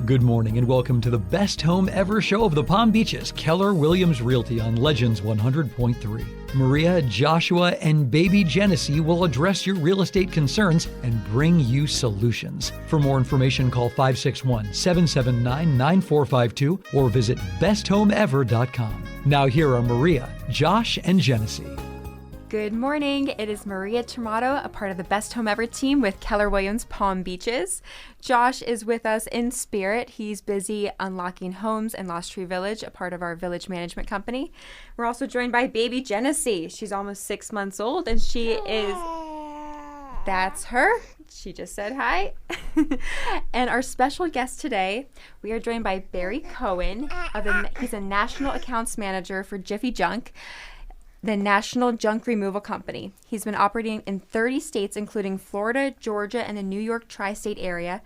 Good morning and welcome to the best home ever show of the Palm Beaches, Keller Williams Realty on Legends 100.3. Maria, Joshua, and baby Genesee will address your real estate concerns and bring you solutions. For more information, call 561-779-9452 or visit besthomeever.com. Now here are Maria, Josh, and Genesee. Good morning. It is Maria Termotto, a part of the Best Home Ever team with Keller Williams Palm Beaches. Josh is with us in spirit. He's busy unlocking homes in Lost Tree Village, a part of our village management company. We're also joined by baby Genesee. She's almost 6 months old, and she is... That's her. She just said hi. And our special guest today, we are joined by Barry Cohen. He's a national accounts manager for Jiffy Junk, the national junk removal company. He's been operating in 30 states, including Florida, Georgia, and the New York tri-state area.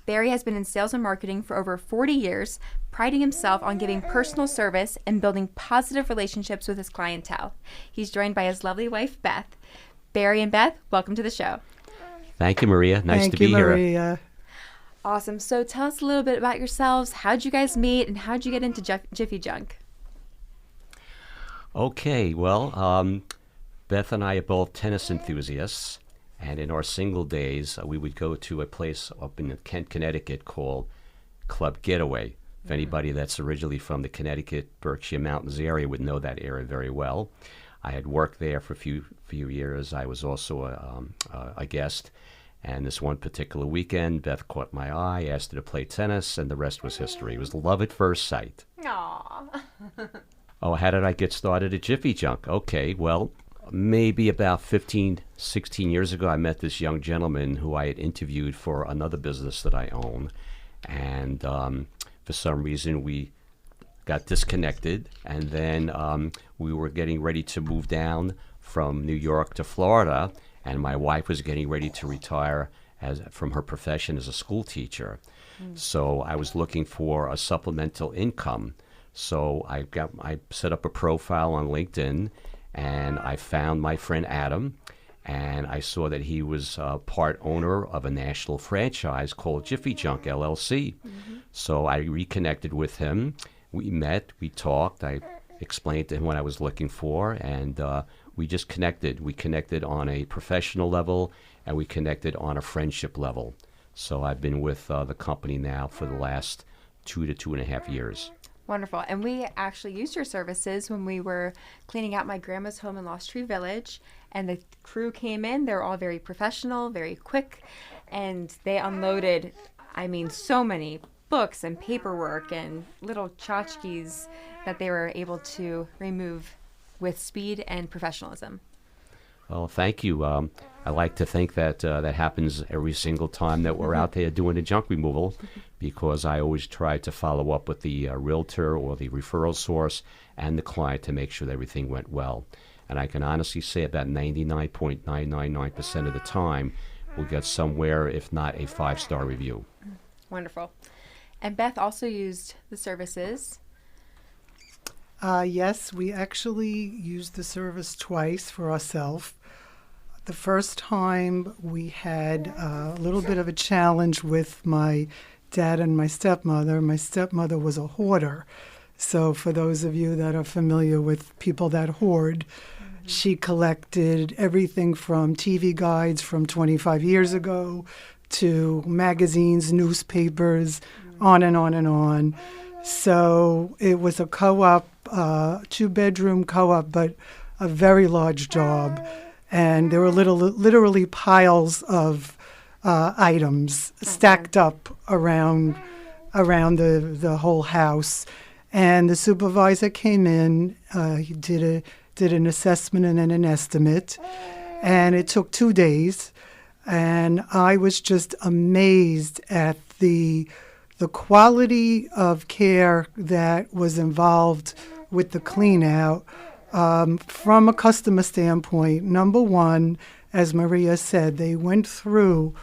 Barry has been in sales and marketing for over 40 years, priding himself on giving personal service and building positive relationships with his clientele. He's joined by his lovely wife, Beth. Barry and Beth, welcome to the show. Thank you, Maria. Nice to be here. Thank you, Maria. Awesome. So tell us a little bit about yourselves. How'd you guys meet, and how'd you get into Jiffy Junk? Okay, well, Beth and I are both tennis enthusiasts, and in our single days, we would go to a place up in Kent, Connecticut called Club Getaway. If anybody that's originally from the Connecticut, Berkshire Mountains area would know that area very well. I had worked there for a few years. I was also a guest, and this one particular weekend, Beth caught my eye, asked her to play tennis, and the rest was history. It was love at first sight. Aww. Oh, how did I get started at Jiffy Junk? Okay, well, maybe about 15, 16 years ago, I met this young gentleman who I had interviewed for another business that I own. And for some reason, we got disconnected. And then we were getting ready to move down from New York to Florida. And my wife was getting ready to retire from her profession as a school teacher. So I was looking for a supplemental income. So I set up a profile on LinkedIn, and I found my friend Adam, and I saw that he was part owner of a national franchise called Jiffy Junk LLC. Mm-hmm. So I reconnected with him. We met, we talked, I explained to him what I was looking for, and we just connected. We connected on a professional level, and we connected on a friendship level. So I've been with the company now for the last 2 to 2.5 years. Wonderful. And we actually used your services when we were cleaning out my grandma's home in Lost Tree Village. And the crew came in. They were all very professional, very quick. And they unloaded, so many books and paperwork and little tchotchkes that they were able to remove with speed and professionalism. Well, thank you. I like to think that that happens every single time that we're out there doing the junk removal, because I always try to follow up with the realtor or the referral source and the client to make sure that everything went well. And I can honestly say about 99.999% of the time, we'll get somewhere, if not a 5-star review. Wonderful. And Beth also used the services. Yes, we actually used the service twice for ourselves. The first time we had a little bit of a challenge with my dad and my stepmother. My stepmother was a hoarder. So for those of you that are familiar with people that hoard, she collected everything from TV guides from 25 years ago to magazines, newspapers, on and on and on. So it was a co-op, 2-bedroom co-op, but a very large job. And there were literally piles of items stacked up around the whole house. And the supervisor came in. He did an assessment and then an estimate, and it took 2 days. And I was just amazed at the quality of care that was involved with the clean out. From a customer standpoint, number one, as Maria said, they went through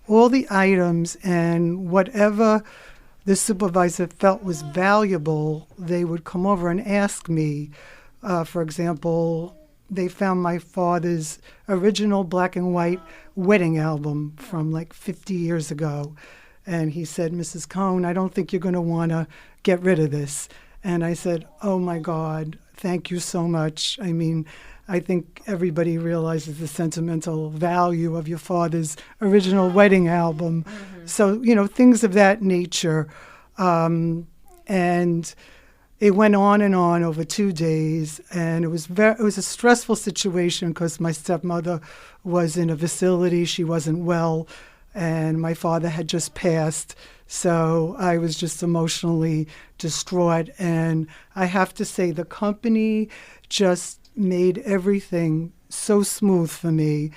all the items, and whatever the supervisor felt was valuable, they would come over and ask me. For example, they found my father's original black and white wedding album from like 50 years ago. And he said, Mrs. Cohen, I don't think you're going to want to get rid of this. And I said, oh, my God, thank you so much. I mean, I think everybody realizes the sentimental value of your father's original wedding album. So, things of that nature. And it went on and on over 2 days, and it was a stressful situation because my stepmother was in a facility. She wasn't well, and my father had just passed. So I was just emotionally distraught. And I have to say, the company just made everything so smooth for me.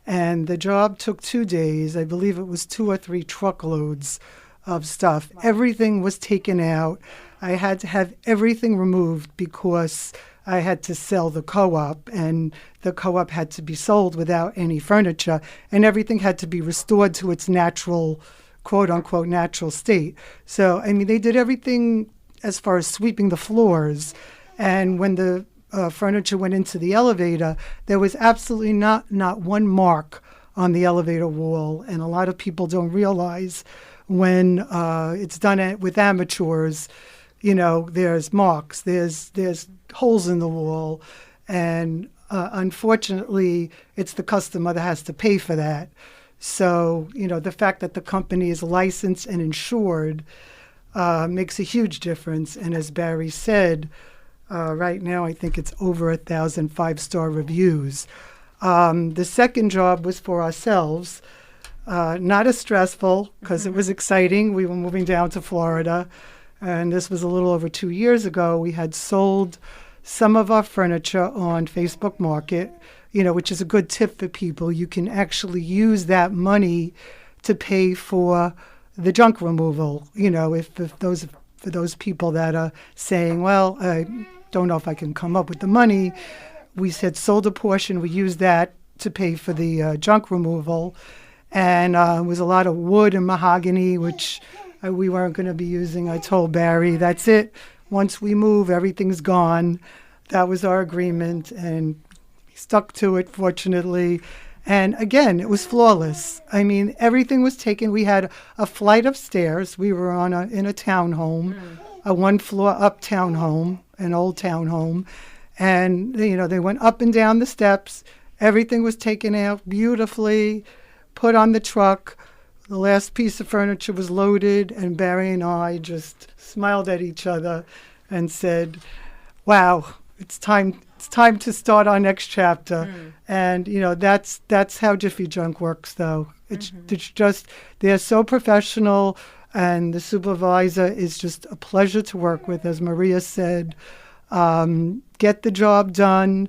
And the job took 2 days. I believe it was 2 or 3 truckloads of stuff. Wow. Everything was taken out. I had to have everything removed because I had to sell the co-op, and the co-op had to be sold without any furniture, and everything had to be restored to its natural, quote-unquote, natural state. So, I mean, they did everything as far as sweeping the floors, and when the furniture went into the elevator, there was absolutely not one mark on the elevator wall, and a lot of people don't realize when it's done with amateurs, there's marks, there's holes in the wall, and unfortunately, it's the customer that has to pay for that. So, the fact that the company is licensed and insured makes a huge difference. And as Barry said, right now I think it's over 1,000 5-star reviews. The second job was for ourselves. Not as stressful because it was exciting. We were moving down to Florida, and this was a little over 2 years ago. We had sold some of our furniture on Facebook Market, which is a good tip for people. You can actually use that money to pay for the junk removal. For those people that are saying, well, I don't know if I can come up with the money. We had sold a portion. We used that to pay for the junk removal. And it was a lot of wood and mahogany, which we weren't going to be using. I told Barry, that's it. Once we move, everything's gone. That was our agreement, and he stuck to it, fortunately. And again, it was flawless. I mean, everything was taken. We had a flight of stairs. We were in a townhome, a 1-floor up townhome, an old townhome. And, they went up and down the steps. Everything was taken out beautifully, put on the truck. The last piece of furniture was loaded, and Barry and I just smiled at each other and said, wow, it's time to start our next chapter. And, that's how Jiffy Junk works, though. It's just, they're so professional, and the supervisor is just a pleasure to work with, as Maria said. Get the job done.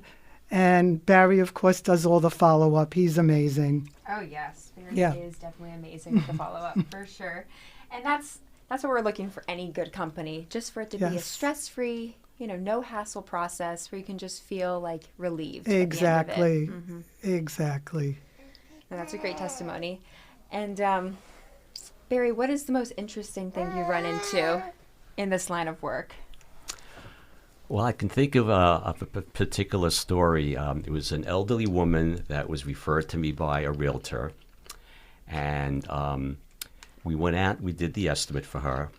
And Barry, of course, does all the follow-up. He's amazing. Oh, yes. Barry is definitely amazing with the follow-up, for sure. And that's what we're looking for any good company, just for it to be a stress-free, no hassle process where you can just feel like relieved. Exactly. Exactly. And that's a great testimony. And Barry, what is the most interesting thing you run into in this line of work? Well, I can think of a particular story. It was an elderly woman that was referred to me by a realtor. And we went out, we did the estimate for her,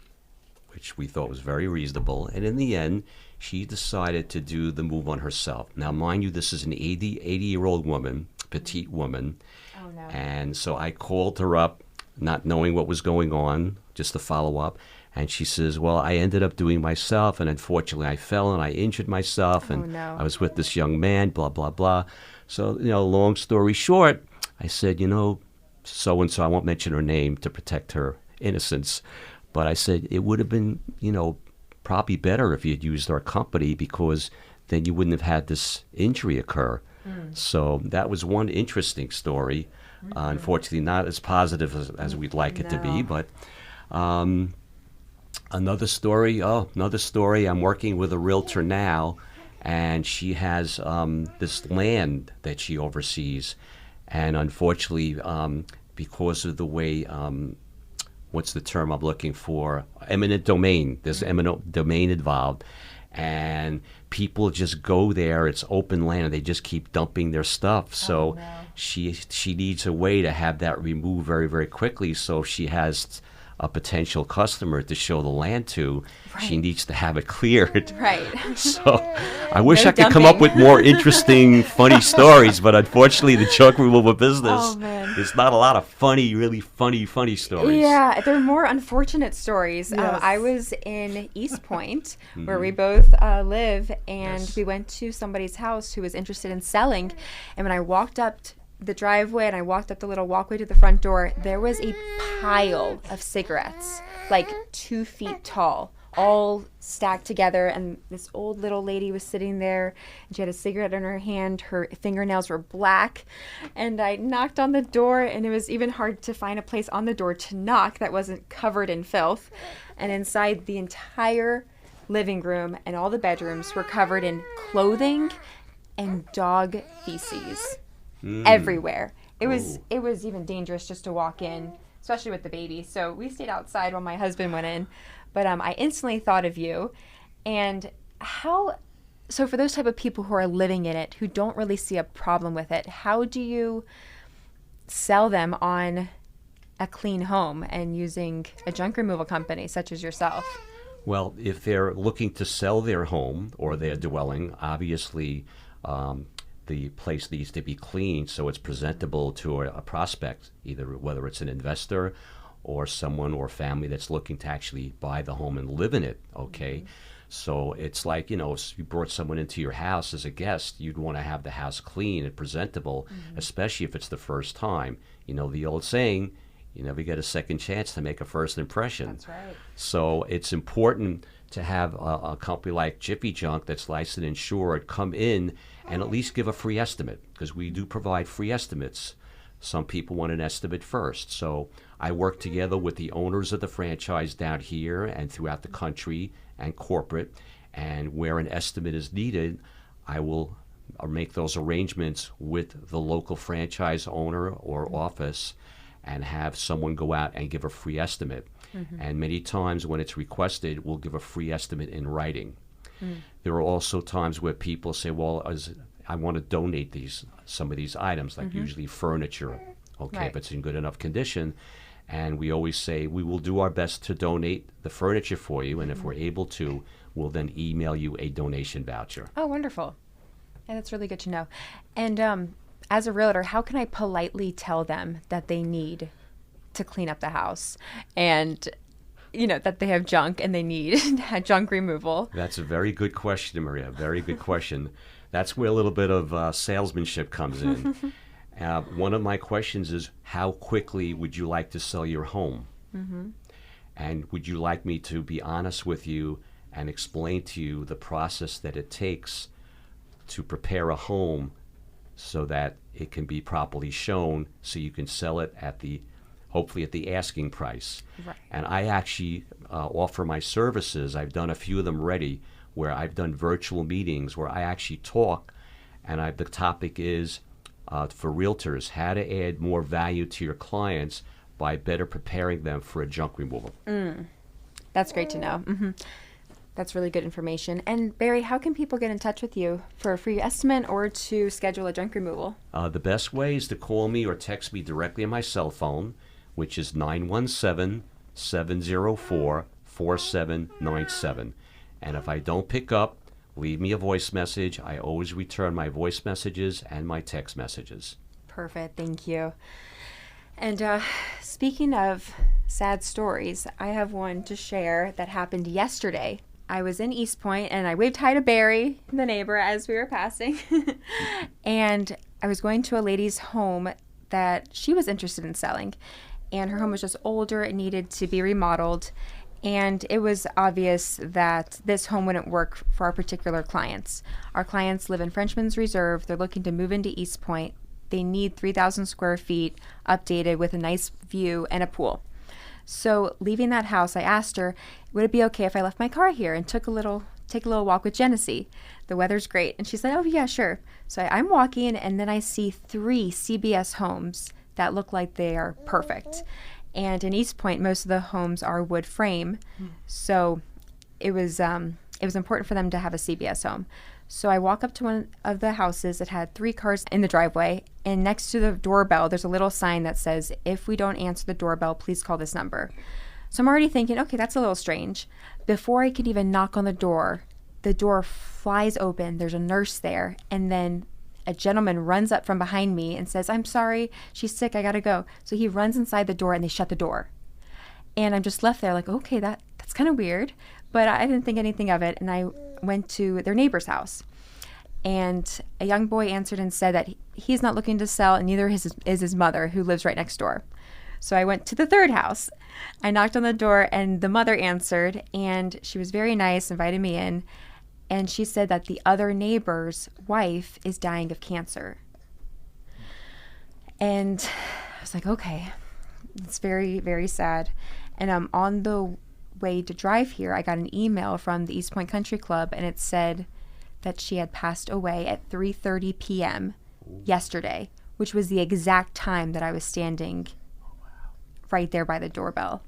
which we thought was very reasonable. And in the end, she decided to do the move on herself. Now, mind you, this is an 80-year-old woman, petite woman. Oh, no. And so I called her up, not knowing what was going on, just to follow up. And she says, well, I ended up doing myself, and unfortunately I fell and I injured myself, and I was with this young man, blah, blah, blah. So, long story short, I said, so-and-so, I won't mention her name to protect her innocence, but I said it would have been, probably better if you'd used our company, because then you wouldn't have had this injury occur. So that was one interesting story. Unfortunately, not as positive as we'd like it to be, but... Another story, I'm working with a realtor now, and she has this land that she oversees. And unfortunately, because of the way, what's the term I'm looking for? Eminent domain. There's eminent domain involved. And people just go there. It's open land, and they just keep dumping their stuff. So she needs a way to have that removed very, very quickly. So she has a potential customer to show the land to, she needs to have it cleared. Right. So I wish No I could come up dumping. with more interesting, funny stories, but unfortunately the junk removal business, there's not a lot of really funny stories. Yeah, they're more unfortunate stories. Yes. I was in East Point, where we both live, and Yes. we went to somebody's house who was interested in selling. And when I walked up the driveway and I walked up the little walkway to the front door, there was a pile of cigarettes, like 2 feet tall, all stacked together. And this old little lady was sitting there, and she had a cigarette in her hand. Her fingernails were black. And I knocked on the door, and it was even hard to find a place on the door to knock that wasn't covered in filth. And inside, the entire living room and all the bedrooms were covered in clothing and dog feces everywhere. It was even dangerous just to walk in, especially with the baby. So we stayed outside while my husband went in. But I instantly thought of you. And so for those type of people who are living in it, who don't really see a problem with it, how do you sell them on a clean home and using a junk removal company such as yourself? Well, if they're looking to sell their home or their dwelling, obviously the place needs to be clean so it's presentable to a prospect, either whether it's an investor or someone or family that's looking to actually buy the home and live in it, okay? So it's like, if you brought someone into your house as a guest, you'd want to have the house clean and presentable, especially if it's the first time. The old saying, you never get a second chance to make a first impression. That's right. So it's important to have a company like Jiffy Junk that's licensed and insured come in and at least give a free estimate, because we do provide free estimates. Some people want an estimate first. So I work together with the owners of the franchise down here and throughout the country and corporate, and where an estimate is needed, I will make those arrangements with the local franchise owner or office and have someone go out and give a free estimate. And many times when it's requested, we'll give a free estimate in writing. There are also times where people say, well, I want to donate some of these items, like usually furniture, okay, if it's in good enough condition. And we always say, we will do our best to donate the furniture for you, and if we're able to, we'll then email you a donation voucher. Oh, wonderful. Yeah, that's really good to know. And as a realtor, how can I politely tell them that they need to clean up the house and, that they have junk and they need junk removal? That's a very good question, Maria. Very good question. That's where a little bit of salesmanship comes in. One of my questions is, how quickly would you like to sell your home? And would you like me to be honest with you and explain to you the process that it takes to prepare a home so that it can be properly shown so you can sell it hopefully at the asking price? Right. And I actually offer my services. I've done a few of them already, where I've done virtual meetings where I actually talk, and the topic is for realtors, how to add more value to your clients by better preparing them for a junk removal. That's great to know. That's really good information. And Barry, how can people get in touch with you for a free estimate or to schedule a junk removal? The best way is to call me or text me directly on my cell phone, which is 917-704-4797. And if I don't pick up, leave me a voice message. I always return my voice messages and my text messages. Perfect. Thank you. And speaking of sad stories, I have one to share that happened yesterday. I was in East Point and I waved hi to Barry, the neighbor, as we were passing. And I was going to a lady's home that she was interested in selling. And her home was just older. It needed to be remodeled. And it was obvious that this home wouldn't work for our particular clients. Our clients live in Frenchman's Reserve. They're looking to move into East Point. They need 3,000 square feet updated with a nice view and a pool. So leaving that house, I asked her, would it be okay if I left my car here and take a little walk with Genesee? The weather's great. And she said, oh, yeah, sure. So I'm walking, and then I see 3 CBS homes that look like they are perfect. And in East Point, most of the homes are wood frame. So it was important for them to have a CBS home. So I walk up to one of the houses that had 3 cars in the driveway, and next to the doorbell, there's a little sign that says, if we don't answer the doorbell, please call this number. So I'm already thinking, okay, that's a little strange. Before I could even knock on the door flies open. There's a nurse there. And then a gentleman runs up from behind me and says, I'm sorry, she's sick, I gotta go. So he runs inside the door and they shut the door. And I'm just left there like, okay, that's kind of weird. But I didn't think anything of it. And I went to their neighbor's house. And a young boy answered and said that he's not looking to sell, and neither is his mother, who lives right next door. So I went to the third house. I knocked on the door, and the mother answered, and she was very nice, invited me in. And she said that the other neighbor's wife is dying of cancer. And I was like, okay, it's very, very sad. And on the way to drive here, I got an email from the East Point Country Club, and it said that she had passed away at 3:30 p.m. yesterday, which was the exact time that I was standing right there by the doorbell.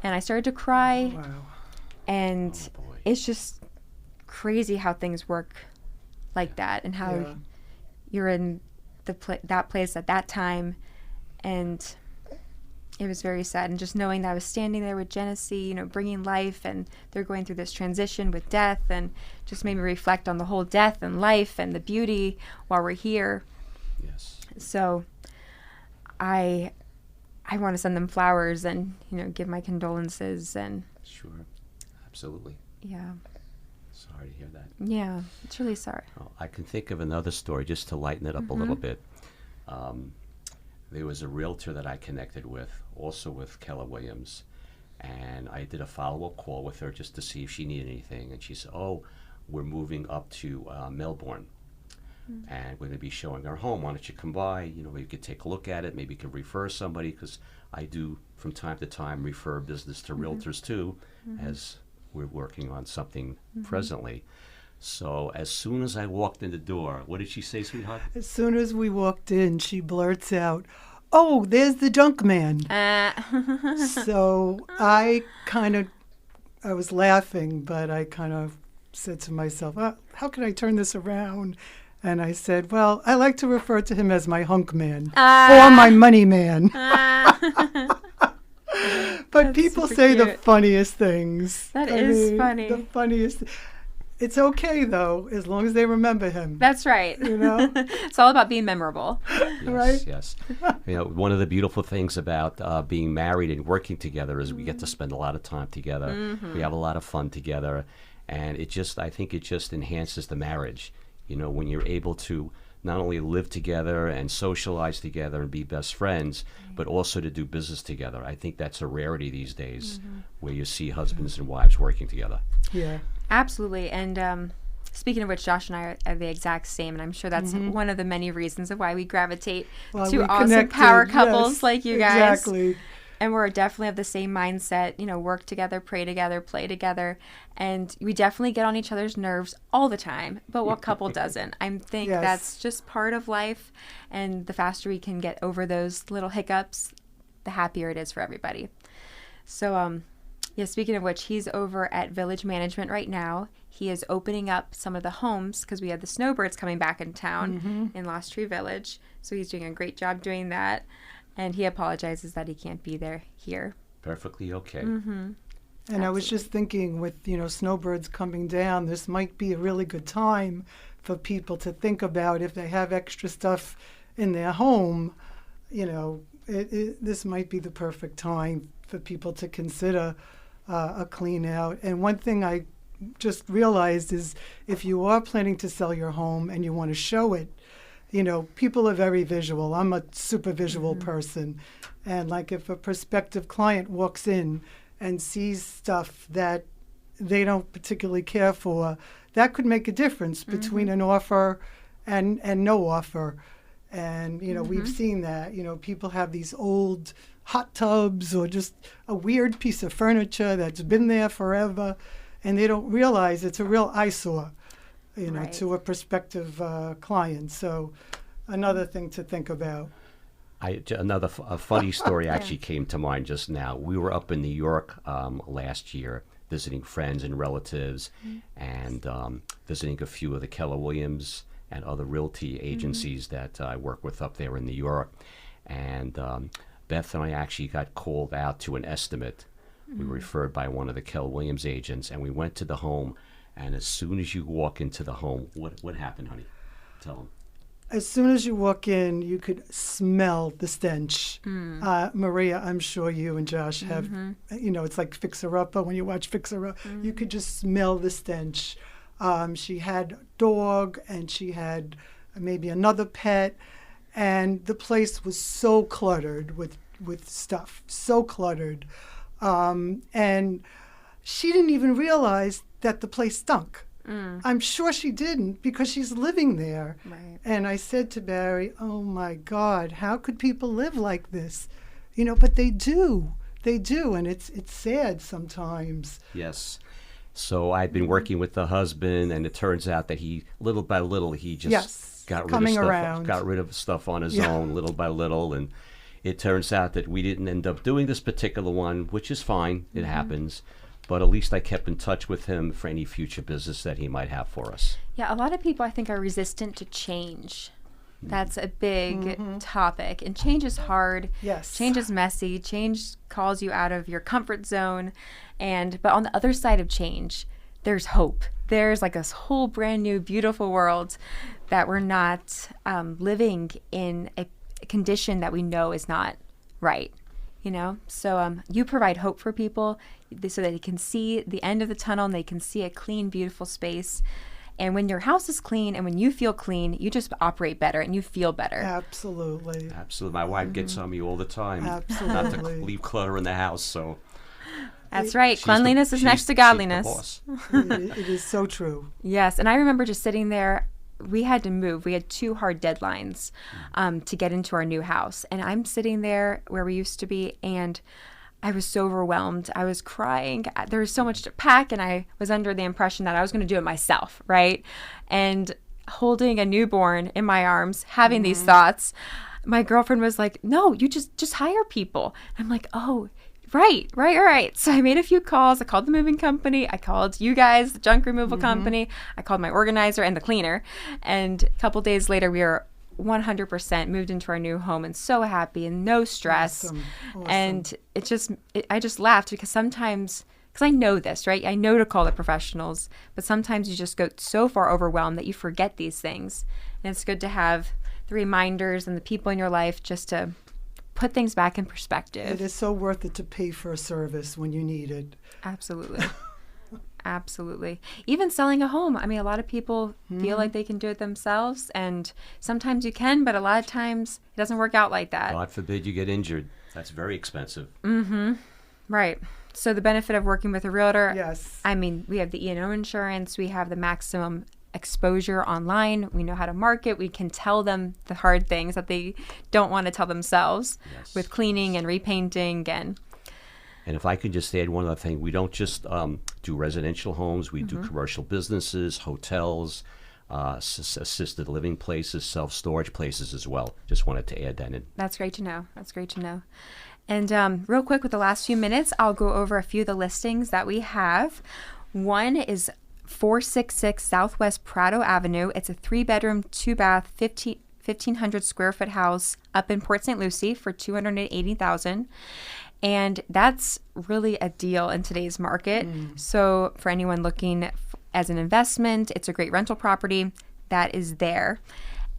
And I started to cry. Wow. And it's just crazy how things work like that, and how you're in that place at that time. And it was very sad. And just knowing that I was standing there with Genesee, bringing life, and they're going through this transition with death, and just made me reflect on the whole death and life and the beauty while we're here. Yes. So I want to send them flowers and, give my condolences. And Sure. Absolutely. yeah. Sorry to hear that. Yeah, it's really sorry. Well, I can think of another story just to lighten it up a little bit. There was a realtor that I connected with, also with Keller Williams, and I did a follow-up call with her just to see if she needed anything. And she said, "Oh, we're moving up to Melbourne, and we're going to be showing our home. Why don't you come by? Maybe you could take a look at it. Maybe you could refer somebody, because I do from time to time refer business to realtors too, as we're working on something presently." So as soon as I walked in the door, what did she say, sweetheart? As soon as we walked in, she blurts out, "Oh, there's the junk man." So I was laughing, but I kind of said to myself, how can I turn this around? And I said, well, I like to refer to him as my hunk man or my money man. But people say the funniest things. That is funny. The funniest. It's okay, though, as long as they remember him. That's right. It's all about being memorable. Yes, Right? yes. One of the beautiful things about being married and working together is we get to spend a lot of time together. We have a lot of fun together, and I think it just enhances the marriage. When you're able to not only live together and socialize together and be best friends, but also to do business together. I think that's a rarity these days, where you see husbands and wives working together. Yeah. Absolutely. And speaking of which, Josh and I are the exact same, and I'm sure that's one of the many reasons of why we gravitate to awesome power couples like you guys. Exactly. And we're definitely of the same mindset, work together, pray together, play together. And we definitely get on each other's nerves all the time. But what couple doesn't? I think that's just part of life. And the faster we can get over those little hiccups, the happier it is for everybody. So, speaking of which, he's over at Village Management right now. He is opening up some of the homes because we have the snowbirds coming back in town in Lost Tree Village. So he's doing a great job doing that. And he apologizes that he can't be here. Perfectly okay. And I was just thinking, with snowbirds coming down, this might be a really good time for people to think about if they have extra stuff in their home. This might be the perfect time for people to consider a clean out. And one thing I just realized is, if you are planning to sell your home and you want to show it, people are very visual. I'm a super visual person. And like, if a prospective client walks in and sees stuff that they don't particularly care for, that could make a difference between an offer and no offer. And, we've seen that. People have these old hot tubs or just a weird piece of furniture that's been there forever, and they don't realize it's a real eyesore, to a prospective client. So another thing to think about. A funny story actually came to mind just now. We were up in New York last year visiting friends and relatives, and visiting a few of the Keller Williams and other realty agencies that I work with up there in New York. And Beth and I actually got called out to an estimate We were referred by one of the Keller Williams agents, and we went to the home. And as soon as you walk into the home, what happened, honey? Tell them. As soon as you walk in, you could smell the stench. Maria, I'm sure you and Josh have, it's like Fixer Upper when you watch Fixer Upper. You could just smell the stench. She had a dog, and she had maybe another pet, and the place was so cluttered with stuff, so cluttered. And she didn't even realize that the place stunk. I'm sure she didn't, because she's living there. Right. And I said to Barry, oh my God, how could people live like this? But they do. They do, and it's sad sometimes. Yes. So I'd been working with the husband, and it turns out that he, little by little, he just got rid of stuff on his own, little by little. And it turns out that we didn't end up doing this particular one, which is fine. It happens. But at least I kept in touch with him for any future business that he might have for us. Yeah, a lot of people, I think, are resistant to change. That's a big topic. And change is hard. Yes. Change is messy. Change calls you out of your comfort zone. But on the other side of change, there's hope. There's like this whole brand new, beautiful world that we're not living in a condition that we know is not right. So you provide hope for people so that they can see the end of the tunnel, and they can see a clean, beautiful space. And when your house is clean and when you feel clean, you just operate better and you feel better. Absolutely. Absolutely. My wife gets on me all the time. Absolutely. Not to leave clutter in the house. So that's right. Cleanliness is next to godliness. It is so true. Yes. And I remember just sitting there. We had to move. We had 2 hard deadlines to get into our new house. And I'm sitting there where we used to be, and I was so overwhelmed. I was crying. There was so much to pack, and I was under the impression that I was going to do it myself, right? And holding a newborn in my arms, having these thoughts, my girlfriend was like, no, you just hire people. I'm like, oh, Right. So I made a few calls. I called the moving company. I called you guys, the junk removal company. I called my organizer and the cleaner. And a couple days later, we were 100% moved into our new home, and so happy and no stress. Awesome. And I just laughed because sometimes, because I know this, right? I know to call the professionals, but sometimes you just go so far overwhelmed that you forget these things. And it's good to have the reminders and the people in your life just to put things back in perspective. It is so worth it to pay for a service when you need it. Absolutely. Absolutely. Even selling a home. I mean, a lot of people feel like they can do it themselves, and sometimes you can, but a lot of times it doesn't work out like that. God forbid you get injured. That's very expensive. Right. So the benefit of working with a realtor, Yes. I mean, we have the E&O insurance, we have the maximum exposure online, we know how to market, we can tell them the hard things that they don't want to tell themselves with cleaning and repainting. And if I could just add one other thing, we don't just do residential homes, we do commercial businesses, hotels, assisted living places, self-storage places as well. Just wanted to add that in. That's great to know. And real quick, with the last few minutes, I'll go over a few of the listings that we have. One is 466 Southwest Prado Avenue. It's a 3-bedroom, 2-bath, 1,500 square foot house up in Port St. Lucie for $280,000. And that's really a deal in today's market. So for anyone looking as an investment, it's a great rental property that is there.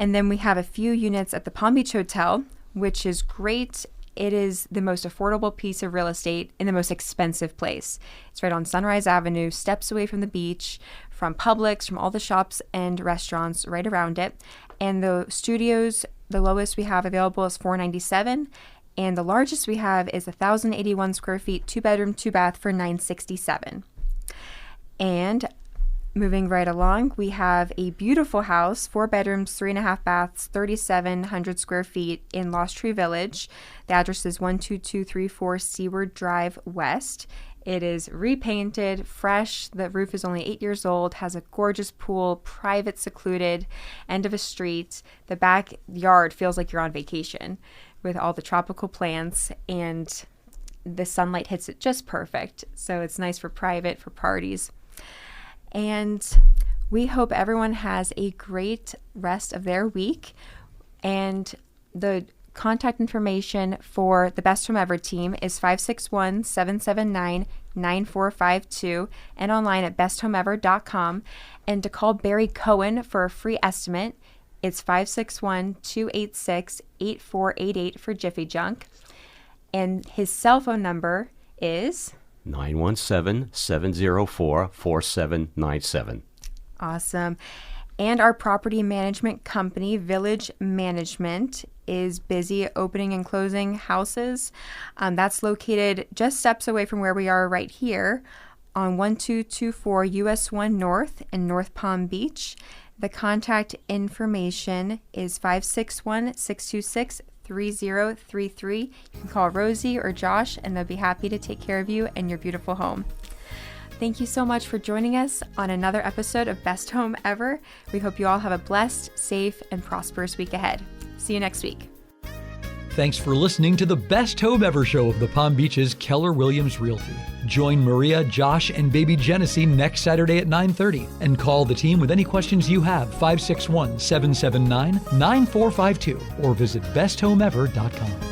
And then we have a few units at the Palm Beach Hotel, which is great. It is the most affordable piece of real estate in the most expensive place. It's right on Sunrise Avenue, steps away from the beach, from Publix, from all the shops and restaurants right around it. And the studios, the lowest we have available is $497, and the largest we have is 1,081 square feet, 2-bedroom, 2-bath for $967. And moving right along, we have a beautiful house, 4 bedrooms, 3.5 baths, 3,700 square feet in Lost Tree Village. The address is 12234 Seaward Drive West. It is repainted, fresh. The roof is only 8 years old, has a gorgeous pool, private, secluded, end of a street. The backyard feels like you're on vacation with all the tropical plants, and the sunlight hits it just perfect. So it's nice for private, for parties. And we hope everyone has a great rest of their week. And the Contact information for the Best Home Ever team is 561-779-9452 and online at besthomeever.com. And to call Barry Cohen for a free estimate, it's 561-286-8488 for Jiffy Junk. And his cell phone number is 917-704-4797. Awesome. And our property management company, Village Management, is busy opening and closing houses. That's located just steps away from where we are right here on 1224 US 1 North in North Palm Beach. The contact information is 561-626-3033. You can call Rosie or Josh, and they'll be happy to take care of you and your beautiful home. Thank you so much for joining us on another episode of Best Home Ever. We hope you all have a blessed, safe, and prosperous week ahead. See you next week. Thanks for listening to the Best Home Ever show of the Palm Beach's Keller Williams Realty. Join Maria, Josh, and baby Genesee next Saturday at 9:30 and call the team with any questions you have, 561-779-9452, or visit besthomeever.com.